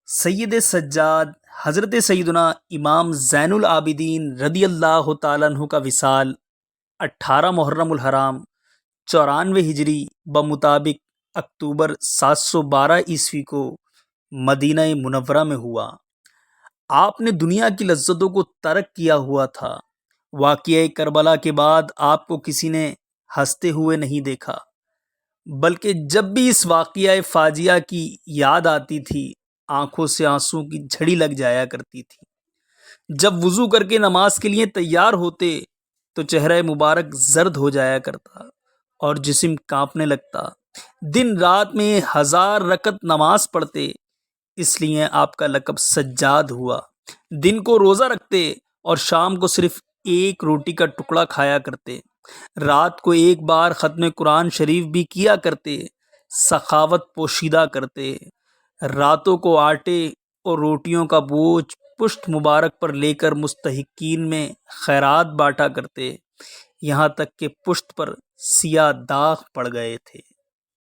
سید سجاد حضرت سیدنا امام زین العابدین رضی اللہ تعالیٰ عنہ کا وصال 18 محرم الحرام 94 ہجری بمطابق اکتوبر 712 عیسوی کو مدینہ منورہ میں ہوا۔ آپ نے دنیا کی لذتوں کو ترک کیا ہوا تھا۔ واقعہ کربلا کے بعد آپ کو کسی نے ہنستے ہوئے نہیں دیکھا، بلکہ جب بھی اس واقعہ فاجعہ کی یاد آتی تھی آنکھوں سے آنسوں کی جھڑی لگ جایا کرتی تھی۔ جب وضو کر کے نماز کے لیے تیار ہوتے تو چہرہ مبارک زرد ہو جایا کرتا اور جسم کانپنے لگتا۔ دن رات میں 1000 رکعت نماز پڑھتے، اس لیے آپ کا لقب سجاد ہوا۔ دن کو روزہ رکھتے اور شام کو صرف ایک روٹی کا ٹکڑا کھایا کرتے۔ رات کو ایک بار ختم قرآن شریف بھی کیا کرتے۔ سخاوت پوشیدہ کرتے۔ راتوں کو آٹے اور روٹیوں کا بوجھ پشت مبارک پر لے کر مستحقین میں خیرات بانٹا کرتے، یہاں تک کہ پشت پر سیاہ داغ پڑ گئے تھے۔